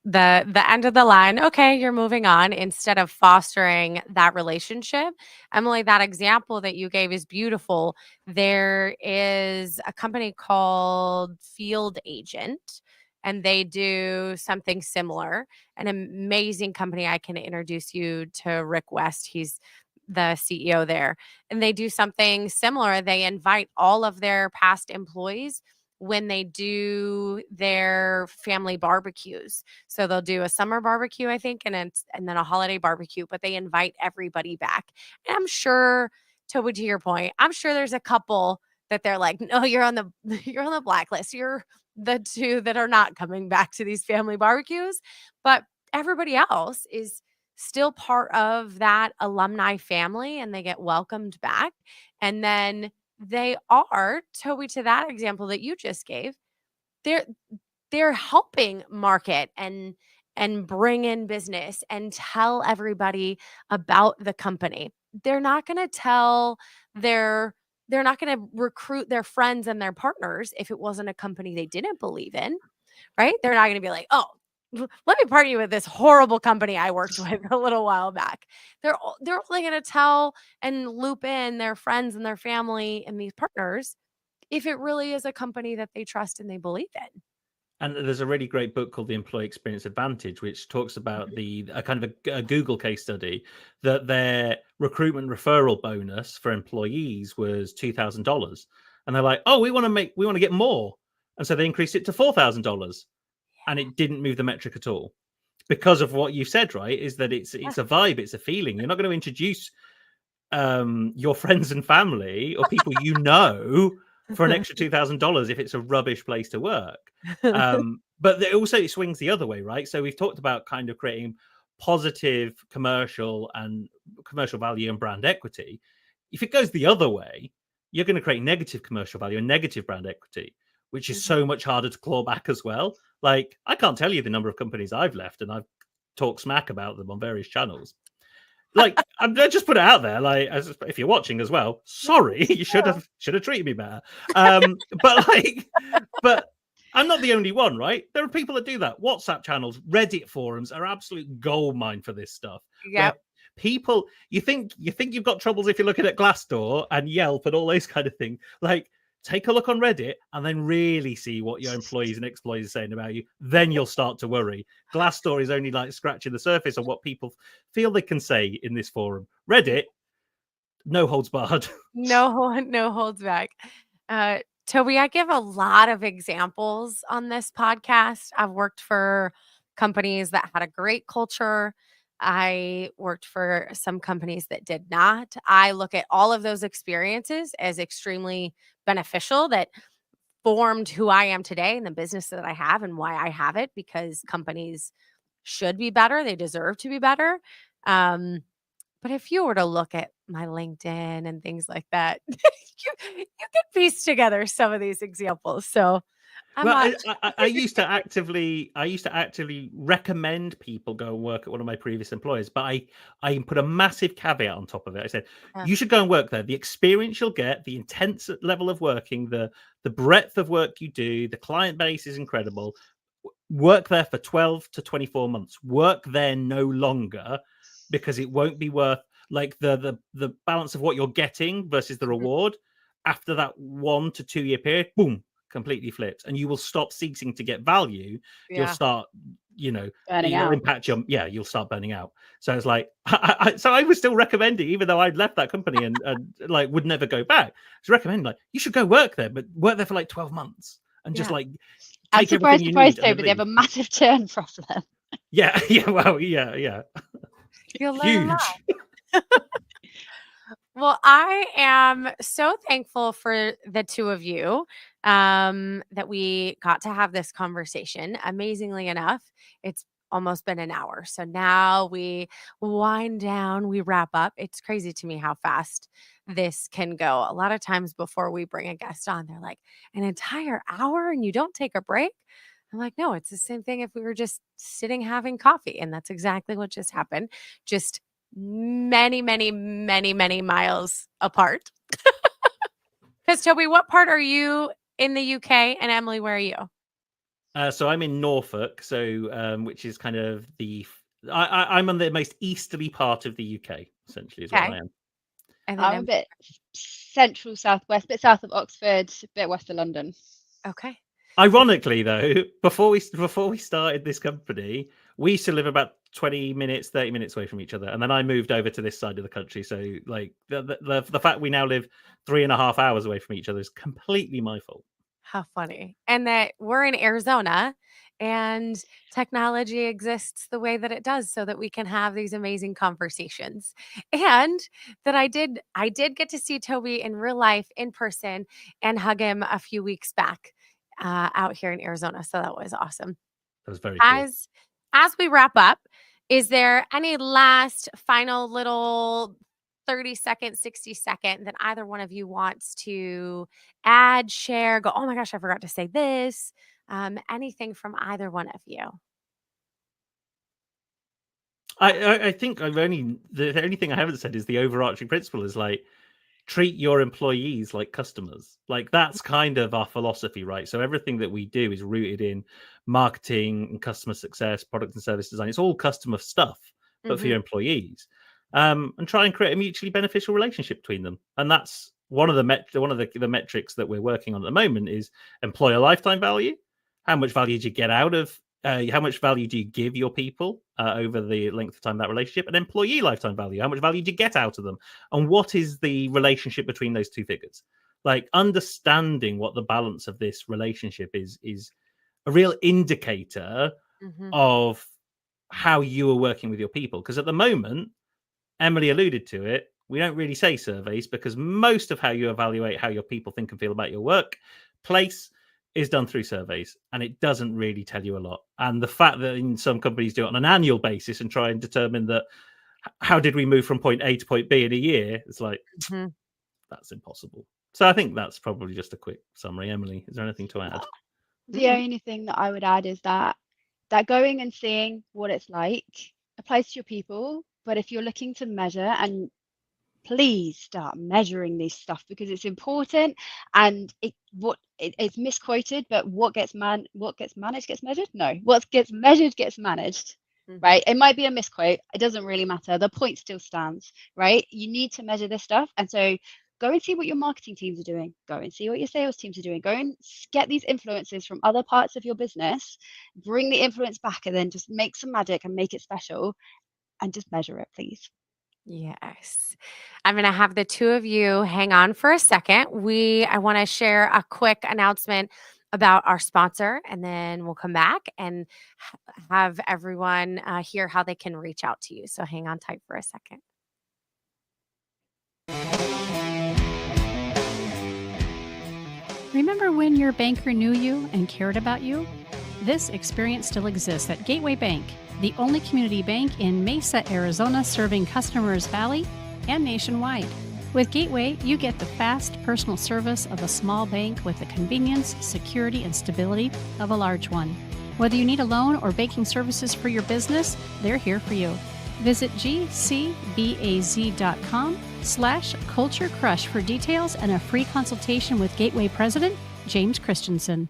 the end of the line. Okay, you're moving on, instead of fostering that relationship. Emily, that example that you gave is beautiful. There is a company called Field Agent, and they do something similar. An amazing company. I can introduce you to Rick West. He's the CEO there, and they do something similar. They invite all of their past employees when they do their family barbecues. So they'll do a summer barbecue, I think, and then a holiday barbecue, but they invite everybody back. And I'm sure, Toby, to your point, I'm sure there's a couple that they're like, "No, you're on the blacklist. You're the two that are not coming back to these family barbecues." But everybody else is still part of that alumni family, and they get welcomed back. And then they are, Toby, to that example that you just gave, they're helping market and bring in business and tell everybody about the company. They're not going to they're not going to recruit their friends and their partners if it wasn't a company they didn't believe in, right? They're not going to be like, "Oh, let me partner with this horrible company I worked with a little while back." They're only going to tell and loop in their friends and their family and these partners if it really is a company that they trust and they believe in. And there's a really great book called The Employee Experience Advantage, which talks about a kind of a Google case study, that their recruitment referral bonus for employees was $2,000, and they're like, "Oh, we want to get more," and so they increased it to $4,000, and it didn't move the metric at all, because of what you said, right? Is that it's a vibe, it's a feeling. You're not going to introduce your friends and family or people for an extra $2,000 if it's a rubbish place to work. But it swings the other way, right? So we've talked about kind of creating positive commercial value and brand equity. If it goes the other way, you're going to create negative commercial value and negative brand equity, which is so much harder to claw back as well. Like, I can't tell you the number of companies I've left, and I've talked smack about them on various channels. Like, I just put it out there. Like, if you're watching as well, sorry, you should have treated me better. But I'm not the only one, right? There are people that do that. WhatsApp channels, Reddit forums are absolute goldmine for this stuff. Yeah. People, you think you've got troubles if you're looking at Glassdoor and Yelp and all those kind of things. Like, take a look on Reddit and then really see what your employees and ex-employees are saying about you. Then you'll start to worry. Glassdoor is only like scratching the surface of what people feel they can say in this forum. Reddit, no holds barred. No holds back. Toby, I give a lot of examples on this podcast. I've worked for companies that had a great culture. I worked for some companies that did not. I look at all of those experiences as extremely beneficial, that formed who I am today and the business that I have and why I have it, because companies should be better. They deserve to be better. But if you were to look at my LinkedIn and things like that, you could piece together some of these examples. So I used to actively recommend people go and work at one of my previous employers, but I put a massive caveat on top of it. I said, you should go and work there. The experience you'll get, the intense level of working, the breadth of work you do, the client base is incredible. Work there for 12 to 24 months. Work there no longer, because it won't be worth, like the balance of what you're getting versus the reward after that 1 to 2 year period, boom, completely flips, and you will stop ceasing to get value. You'll start, Burning it'll out. impact you'll start burning out. So it's like, so I was still recommending, even though I'd left that company and like would never go back, I was recommending like, you should go work there, but work there for like 12 months and just like I'm take everything you surprised, need. Toby, they have a massive churn problem. Yeah. Well, yeah. You'll learn a Huge. lot. Well, I am so thankful for the two of you that we got to have this conversation. Amazingly enough, it's almost been an hour. So now we wind down, we wrap up. It's crazy to me how fast this can go. A lot of times before we bring a guest on, they're like, an entire hour and you don't take a break? I'm like, no, it's the same thing if we were just sitting having coffee. And that's exactly what just happened. Just many miles apart. Because Toby, what part are you in the UK? And Emily, where are you? So I'm in Norfolk, so which is kind of I'm on the most easterly part of the UK, essentially, is where I am. And then I'm a bit central southwest, bit south of Oxford, a bit west of London. Okay. Ironically, though, before we started this company, we used to live about 20 minutes, 30 minutes away from each other, and then I moved over to this side of the country. So, like the fact we now live 3.5 hours away from each other is completely my fault. How funny. And that we're in Arizona and technology exists the way that it does so that we can have these amazing conversations. And that I did get to see Toby in real life, in person, and hug him a few weeks back out here in Arizona. So that was awesome. That was very cool. As we wrap up, is there any last final little 30-second, 60-second that either one of you wants to add, share, go, oh my gosh, I forgot to say this, anything from either one of you? I think the only thing I haven't said is the overarching principle is like, treat your employees like customers. Like that's kind of our philosophy, right? So everything that we do is rooted in marketing and customer success, product and service design. It's all customer stuff, but for your employees. And try and create a mutually beneficial relationship between them. And that's one of the metrics that we're working on at the moment is employer lifetime value. How much value do you get out of? How much value do you give your people over the length of time that relationship? And employee lifetime value. How much value do you get out of them? And what is the relationship between those two figures? Like understanding what the balance of this relationship is a real indicator of how you are working with your people. Because at the moment, Emily alluded to it, we don't really say surveys because most of how you evaluate how your people think and feel about your workplace is done through surveys, and it doesn't really tell you a lot. And the fact that in some companies do it on an annual basis and try and determine that how did we move from point A to point B in a year, it's like, that's impossible. So I think that's probably just a quick summary. Emily, is there anything to add? The only thing that I would add is that going and seeing what it's like applies to your people. But if you're looking to measure, and please start measuring this stuff because it's important, and it's misquoted, but what gets managed gets measured. No, what gets measured gets managed. Right? It might be a misquote. It doesn't really matter. The point still stands. Right? You need to measure this stuff, and so go and see what your marketing teams are doing. Go and see what your sales teams are doing. Go and get these influences from other parts of your business. Bring the influence back, and then just make some magic and make it special. And just measure it, please. Yes. I'm going to have the two of you hang on for a second. I want to share a quick announcement about our sponsor, and then we'll come back and have everyone hear how they can reach out to you. So hang on tight for a second. Remember when your banker knew you and cared about you? This experience still exists at Gateway Bank, the only community bank in Mesa, Arizona, serving customers Valley and nationwide. With Gateway, you get the fast personal service of a small bank with the convenience, security, and stability of a large one. Whether you need a loan or banking services for your business, they're here for you. Visit gcbaz.com/culturecrush for details and a free consultation with Gateway President James Christensen.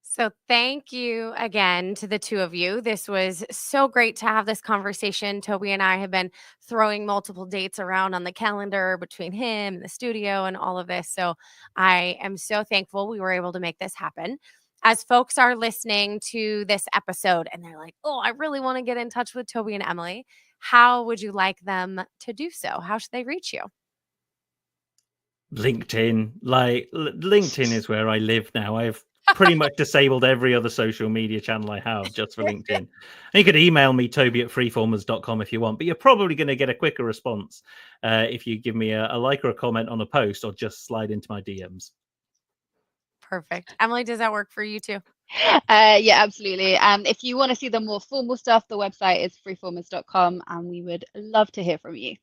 So So thank you again to the two of you. This was so great to have this conversation. Toby and I have been throwing multiple dates around on the calendar between him and the studio and all of this. So I am so thankful we were able to make this happen. As folks are listening to this episode and they're like, oh, I really want to get in touch with Toby and Emillie, how would you like them to do so? How should they reach you? LinkedIn. LinkedIn is where I live now. I've pretty much disabled every other social media channel I have just for LinkedIn. And you could email me, Toby@freeformers.com if you want, but you're probably going to get a quicker response if you give me a like or a comment on a post or just slide into my DMs. Perfect. Emillie, does that work for you too? Yeah, absolutely. If you want to see the more formal stuff, the website is freeformers.com, and we would love to hear from you.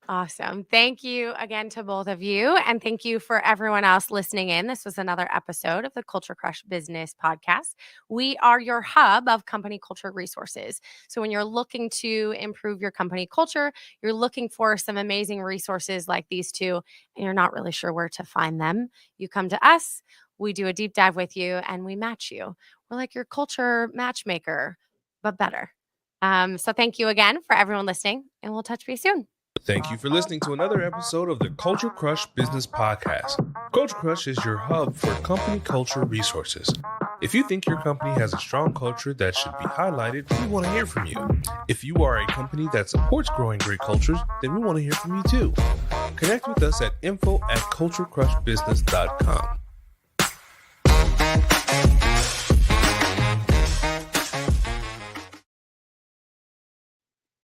Awesome. Thank you again to both of you. And thank you for everyone else listening in. This was another episode of the Culture Crush Business Podcast. We are your hub of company culture resources. So when you're looking to improve your company culture, you're looking for some amazing resources like these two, and you're not really sure where to find them, you come to us. We do a deep dive with you and we match you. We're like your culture matchmaker, but better. So thank you again for everyone listening, and we'll touch base soon. Thank you for listening to another episode of the Culture Crush Business Podcast. Culture Crush is your hub for company culture resources. If you think your company has a strong culture that should be highlighted, we want to hear from you. If you are a company that supports growing great cultures, then we want to hear from you too. Connect with us at info@culturecrushbusiness.com.